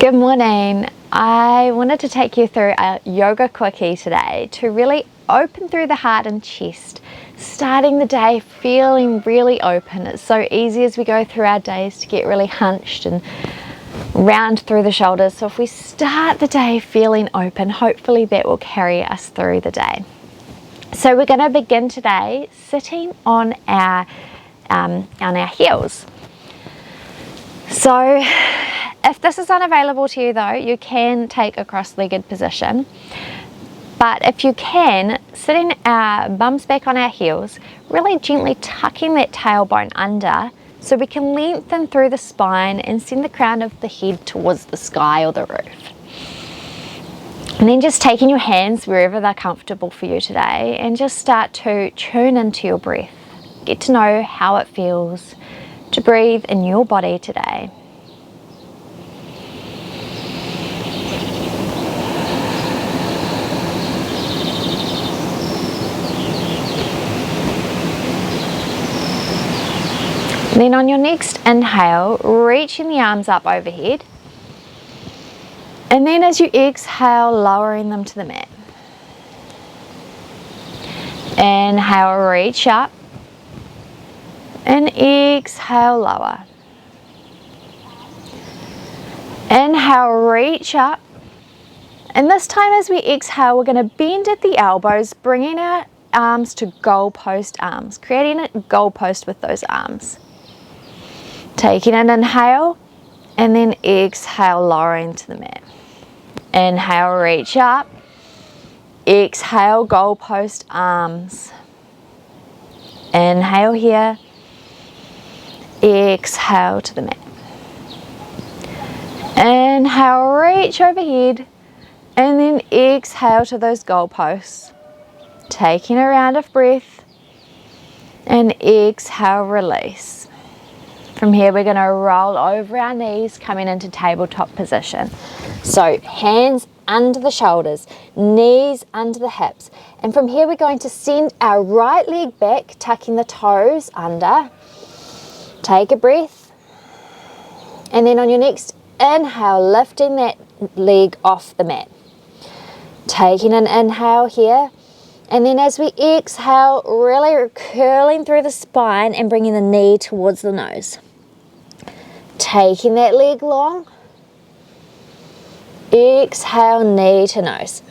Good morning. I wanted to take you through a yoga quickie today to really open through the heart and chest, starting the day feeling really open. It's so easy as we go through our days to get really hunched and round through the shoulders. So if we start the day feeling open, hopefully that will carry us through the day. So we're going to begin today sitting on our heels. So if this is unavailable to you though, you can take a cross-legged position. But if you can, sitting our bums back on our heels, really gently tucking that tailbone under so we can lengthen through the spine and send the crown of the head towards the sky or the roof. And then just taking your hands wherever they're comfortable for you today and just start to tune into your breath. Get to know how it feels to breathe in your body today. Then on your next inhale, reaching the arms up overhead. And then as you exhale, lowering them to the mat. Inhale, reach up. And exhale, lower. Inhale, reach up. And this time as we exhale, we're going to bend at the elbows, bringing our arms to goalpost arms, creating a goalpost with those arms. Taking an inhale and then exhale, lowering to the mat. Inhale, reach up. Exhale, goalpost arms. Inhale here. Exhale to the mat. Inhale, reach overhead. And then exhale to those goalposts. Taking a round of breath. And exhale, release. From here, we're going to roll over our knees, coming into tabletop position. So hands under the shoulders, knees under the hips. And from here, we're going to send our right leg back, tucking the toes under. Take a breath. And then on your next inhale, lifting that leg off the mat. Taking an inhale here. And then as we exhale, really curling through the spine and bringing the knee towards the nose. Taking that leg long. Exhale, knee to nose.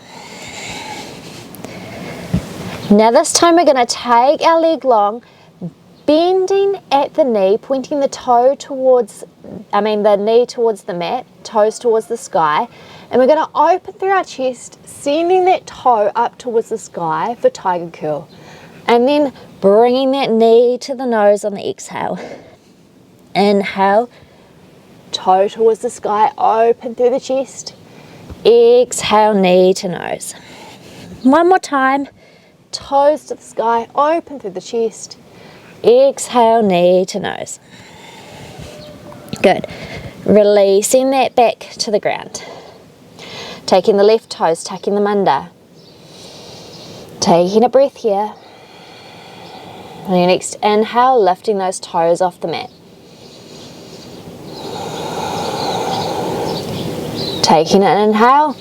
Now this time we're going to take our leg long, bending at the knee, pointing the toe towards, the knee towards the mat, toes towards the sky. And we're going to open through our chest, sending that toe up towards the sky for tiger curl. And then bringing that knee to the nose on the exhale. Inhale, toe towards the sky, open through the chest. Exhale, knee to nose. One more time, toes to the sky, open through the chest. Exhale, knee to nose. Good. Releasing that back to the ground. Taking the left toes, tucking them under. Taking a breath here. On your next inhale, lifting those toes off the mat. Taking an inhale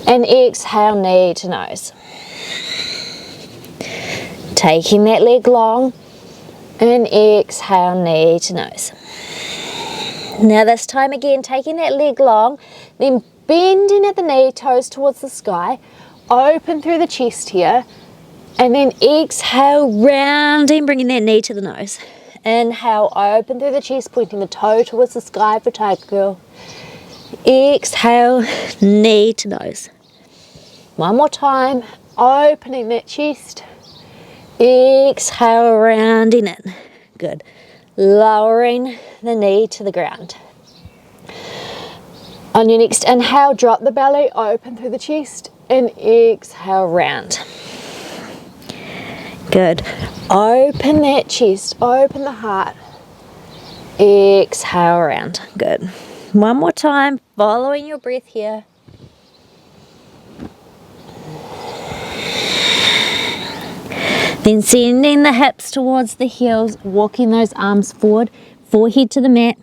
and exhale, knee to nose. Taking that leg long and exhale, knee to nose. Now this time again, taking that leg long, then bending at the knee, toes towards the sky, open through the chest here, and then exhale, rounding, bringing that knee to the nose. Inhale, open through the chest, pointing the toe towards the sky for tiger curl. Exhale, knee to nose. One more time, opening that chest. Exhale, rounding it. Good. Lowering the knee to the ground. On your next inhale, drop the belly, open through the chest, and exhale, round. Good. Open that chest, open the heart. Exhale, round. Good. One more time, following your breath here. Then sending the hips towards the heels, walking those arms forward, forehead to the mat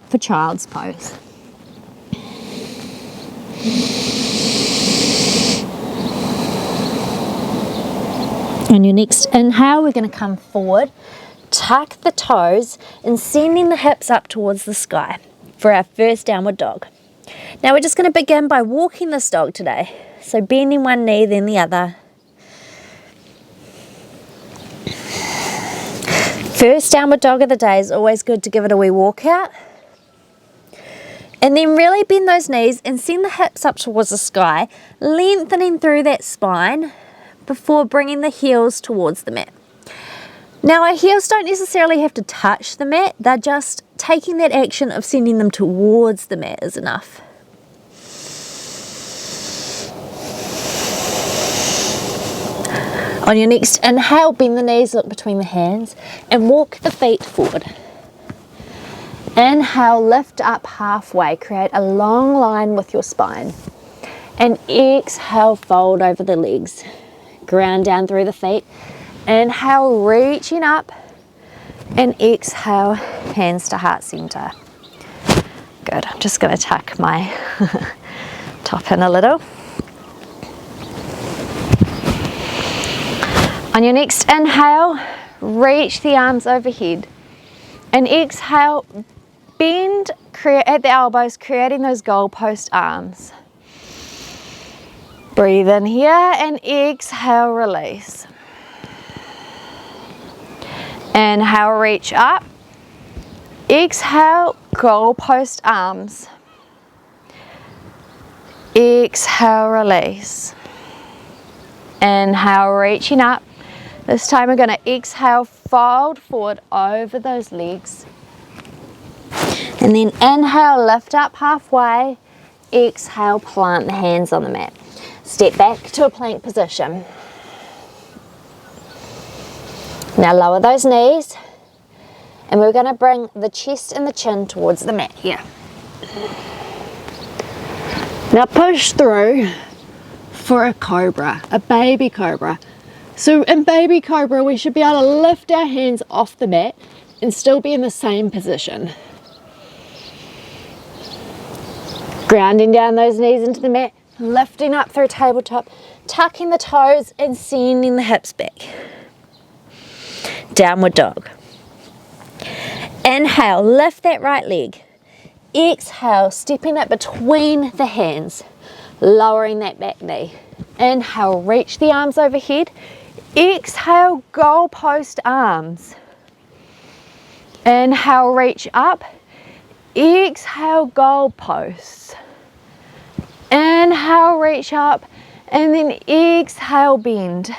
for child's pose. On your next inhale, we're going to come forward, tuck the toes and sending the hips up towards the sky for our first downward dog. Now we're just going to begin by walking this dog today. So bending one knee, then the other. First downward dog of the day is always good to give it a wee walk out. And then really bend those knees and send the hips up towards the sky, lengthening through that spine before bringing the heels towards the mat. Now our heels don't necessarily have to touch the mat, they're just taking that action of sending them towards the mat is enough. On your next inhale, bend the knees, look between the hands and walk the feet forward. Inhale, lift up halfway, create a long line with your spine. And exhale, fold over the legs. Ground down through the feet. Inhale, reaching up. And exhale, hands to heart center. Good, I'm just going to tuck my top in a little. On your next inhale, reach the arms overhead. And exhale, bend at the elbows, creating those goalpost arms. Breathe in here and exhale, release. Inhale, reach up. Exhale, goalpost arms. Exhale, release. Inhale, reaching up. This time we're going to exhale, fold forward over those legs. And then inhale, lift up halfway. Exhale, plant the hands on the mat. Step back to a plank position. Now lower those knees. And we're going to bring the chest and the chin towards the mat here. Now push through for a cobra, a baby cobra. So in baby cobra, we should be able to lift our hands off the mat and still be in the same position. Grounding down those knees into the mat, lifting up through tabletop, tucking the toes and sending the hips back. Downward dog. Inhale, lift that right leg. Exhale, stepping it between the hands, lowering that back knee. Inhale, reach the arms overhead. Exhale, goalpost arms. Inhale, reach up. Exhale, goalposts. Inhale, reach up. And then exhale, bend.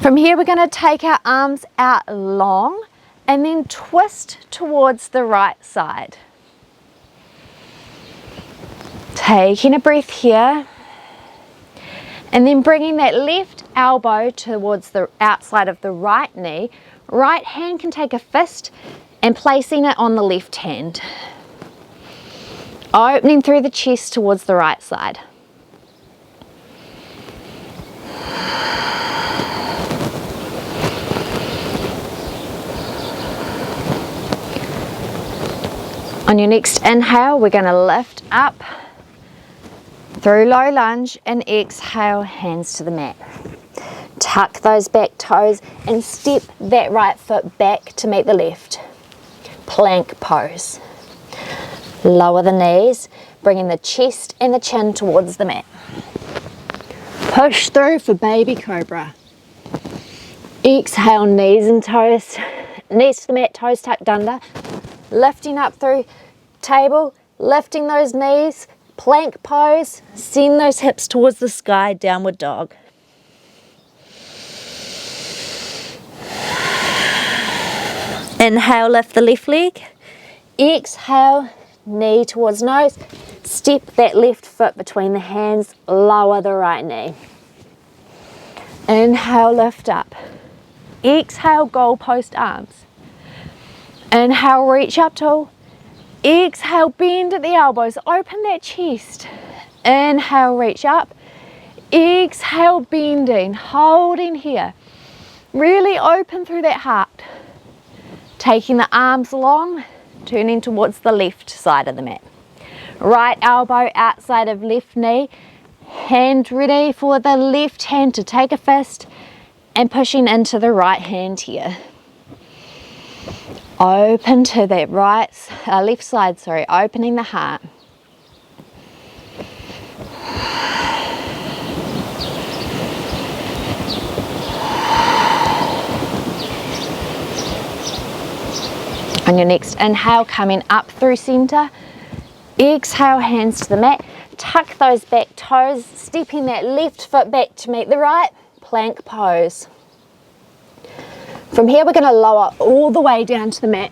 From here, we're going to take our arms out long and then twist towards the right side. Taking a breath here. And then bringing that left elbow towards the outside of the right knee. Right hand can take a fist and placing it on the left hand. Opening through the chest towards the right side. On your next inhale, we're going to lift up through low lunge and exhale, hands to the mat. Tuck those back toes and step that right foot back to meet the left. Plank pose. Lower the knees, bringing the chest and the chin towards the mat. Push through for baby cobra. Exhale, knees and toes, knees to the mat, toes tucked under. Lifting up through table, lifting those knees, plank pose, send those hips towards the sky, downward dog. Inhale, lift the left leg. Exhale, knee towards nose. Step that left foot between the hands, lower the right knee. Inhale, lift up. Exhale, goalpost arms. Inhale, reach up tall. Exhale, bend at the elbows, open that chest. Inhale, reach up. Exhale, bending, holding here. Really open through that heart. Taking the arms long, turning towards the left side of the mat. Right elbow outside of left knee. Hand ready for the left hand to take a fist and pushing into the right hand here. Open to that left side, opening the heart. On your next inhale, coming up through center. Exhale, hands to the mat. Tuck those back toes, stepping that left foot back to meet the right. Plank pose. From here, we're going to lower all the way down to the mat.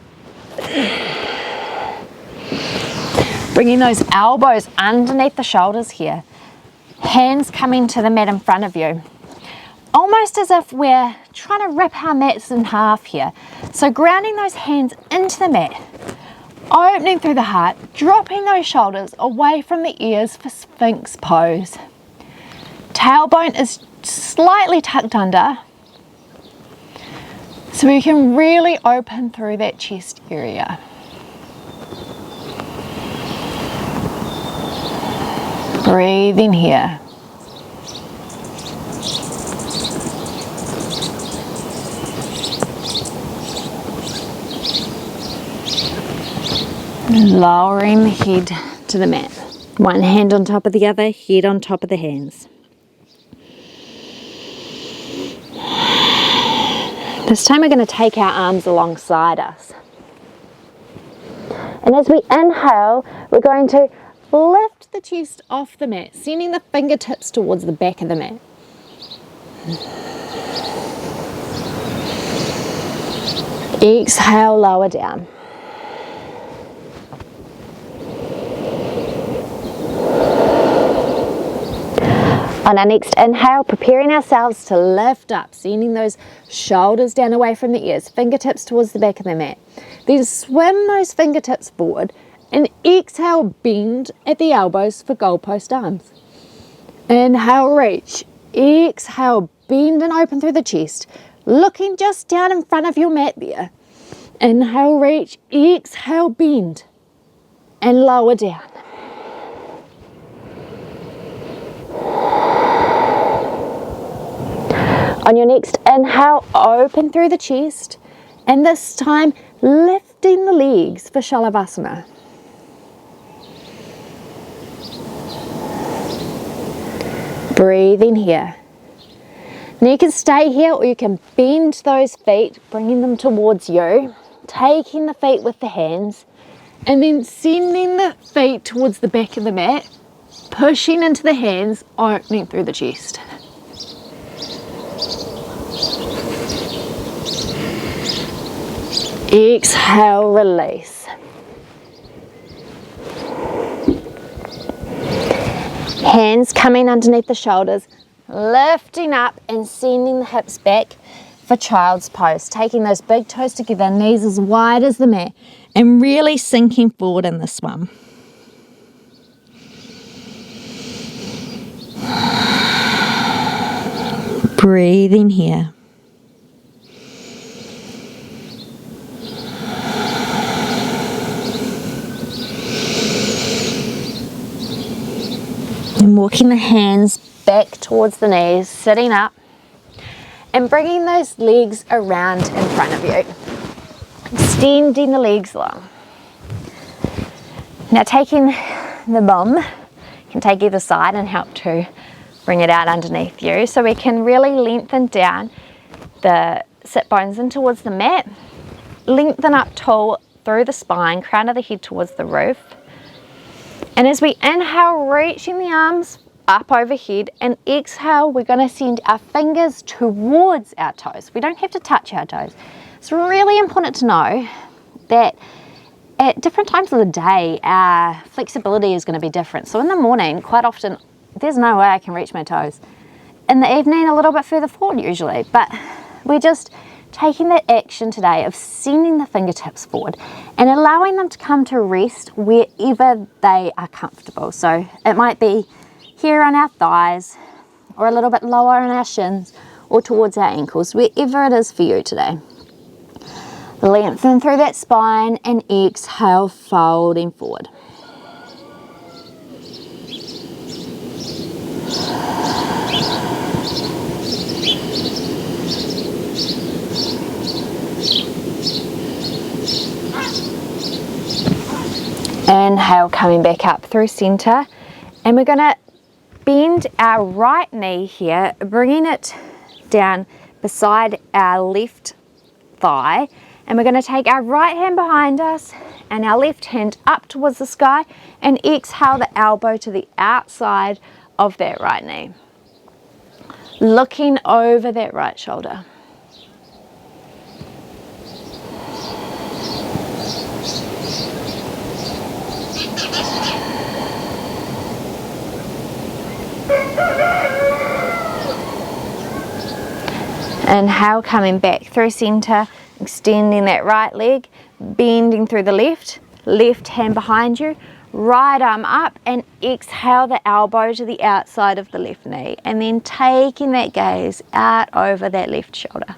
Bringing those elbows underneath the shoulders here. Hands coming to the mat in front of you. Almost as if we're trying to rip our mats in half here. So grounding those hands into the mat. Opening through the heart, dropping those shoulders away from the ears for Sphinx pose. Tailbone is slightly tucked under, so we can really open through that chest area. Breathe in here. Lowering the head to the mat. One hand on top of the other, head on top of the hands. This time we're going to take our arms alongside us. And as we inhale, we're going to lift the chest off the mat, sending the fingertips towards the back of the mat. Exhale, lower down. On our next inhale, preparing ourselves to lift up, sending those shoulders down away from the ears, fingertips towards the back of the mat. Then swim those fingertips forward and exhale, bend at the elbows for goalpost arms. Inhale, reach. Exhale, bend and open through the chest, looking just down in front of your mat there. Inhale, reach. Exhale, bend and lower down. On your next inhale, open through the chest, and this time lifting the legs for Shalavasana. Breathe in here. Now you can stay here or you can bend those feet, bringing them towards you, taking the feet with the hands, and then sending the feet towards the back of the mat, pushing into the hands, opening through the chest. Exhale, release. Hands coming underneath the shoulders, lifting up and sending the hips back for child's pose. Taking those big toes together, knees as wide as the mat, and really sinking forward in this one. Breathe in here. And walking the hands back towards the knees, sitting up and bringing those legs around in front of you. Extending the legs long. Now taking the bum, you can take either side and help to bring it out underneath you so we can really lengthen down the sit bones in towards the mat. Lengthen up tall through the spine, crown of the head towards the roof. And as we inhale, reaching the arms up overhead, and exhale, we're going to send our fingers towards our toes. We don't have to touch our toes. It's really important to know that at different times of the day, our flexibility is going to be different. So in the morning, quite often, there's no way I can reach my toes. In the evening, a little bit further forward usually, but we're just taking that action today of sending the fingertips forward and allowing them to come to rest wherever they are comfortable. So it might be here on our thighs, or a little bit lower on our shins, or towards our ankles, wherever it is for you today. Lengthen through that spine and exhale, folding forward. Inhale, coming back up through center, and we're gonna bend our right knee here, bringing it down beside our left thigh, and we're gonna take our right hand behind us and our left hand up towards the sky, and exhale the elbow to the outside of that right knee, looking over that right shoulder. Inhale, coming back through center, extending that right leg, bending through the left hand behind you, right arm up, and exhale the elbow to the outside of the left knee, and then taking that gaze out over that left shoulder.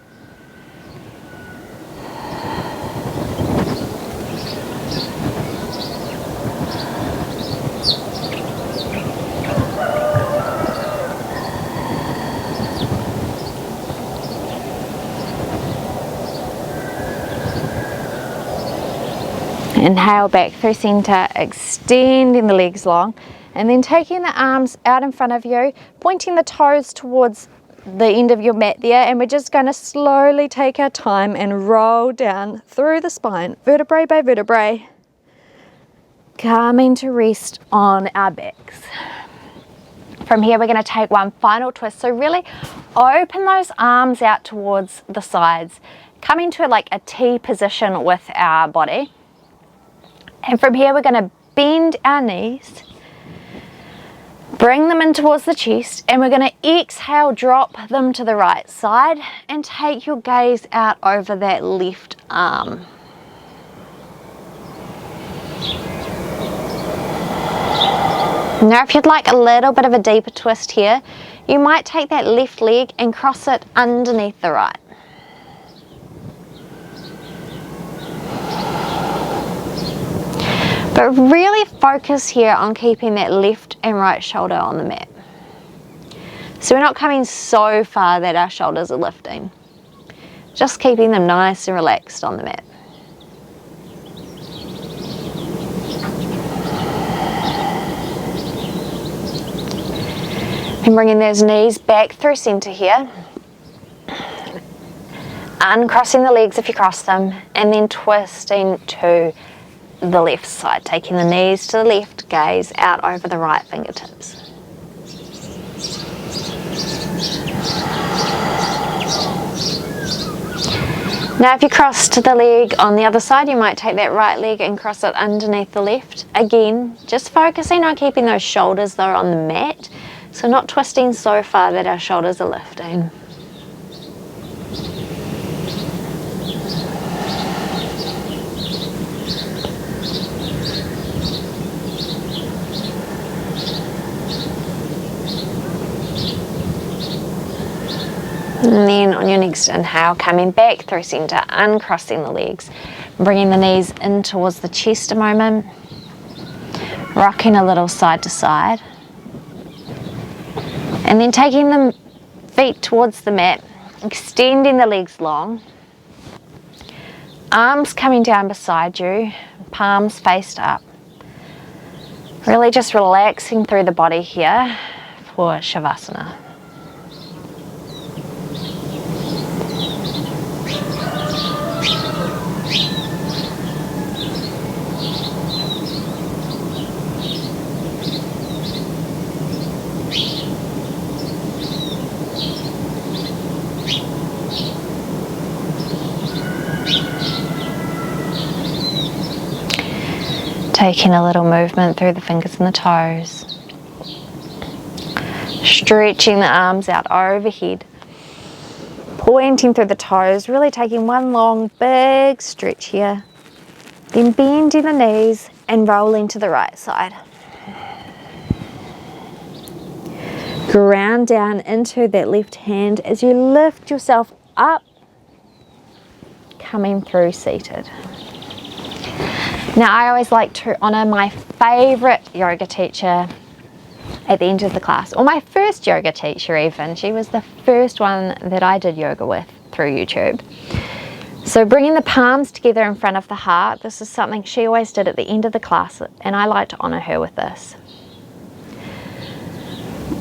Inhale back through center, extending the legs long, and then taking the arms out in front of you, pointing the toes towards the end of your mat there, and we're just going to slowly take our time and roll down through the spine, vertebrae by vertebrae, coming to rest on our backs. From here, we're going to take one final twist. So really open those arms out towards the sides, coming to like a T position with our body. And from here, we're going to bend our knees, bring them in towards the chest, and we're going to exhale, drop them to the right side, and take your gaze out over that left arm. Now, if you'd like a little bit of a deeper twist here, you might take that left leg and cross it underneath the right. But really focus here on keeping that left and right shoulder on the mat. So we're not coming so far that our shoulders are lifting. Just keeping them nice and relaxed on the mat. And bringing those knees back through center here. Uncrossing the legs if you cross them, and then twisting to the left side, taking the knees to the left, gaze out over the right fingertips. Now if you cross to the leg on the other side, you might take that right leg and cross it underneath the left. Again, just focusing on keeping those shoulders though on the mat, so not twisting so far that our shoulders are lifting. And then on your next inhale, coming back through center, uncrossing the legs, bringing the knees in towards the chest a moment, rocking a little side to side, and then taking the feet towards the mat, extending the legs long, arms coming down beside you, palms faced up, really just relaxing through the body here for Shavasana. Taking a little movement through the fingers and the toes. Stretching the arms out overhead. Pointing through the toes, really taking one long big stretch here. Then bending the knees and rolling to the right side. Ground down into that left hand as you lift yourself up, coming through seated. Now I always like to honour my favourite yoga teacher, at the end of the class, or my first yoga teacher even. She was the first one that I did yoga with through YouTube. So bringing the palms together in front of the heart, this is something she always did at the end of the class, and I like to honour her with this.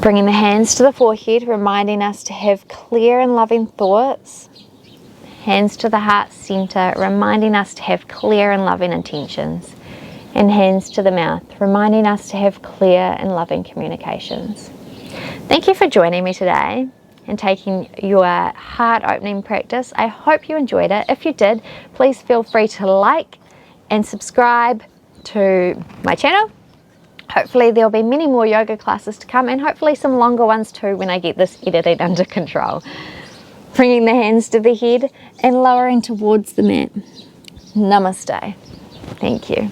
Bringing the hands to the forehead, reminding us to have clear and loving thoughts. Hands to the heart center, reminding us to have clear and loving intentions. And hands to the mouth, reminding us to have clear and loving communications. Thank you for joining me today and taking your heart opening practice. I hope you enjoyed it. If you did, please feel free to like and subscribe to my channel. Hopefully there'll be many more yoga classes to come, and hopefully some longer ones too when I get this editing under control. Bringing the hands to the head and lowering towards the mat. Namaste. Thank you.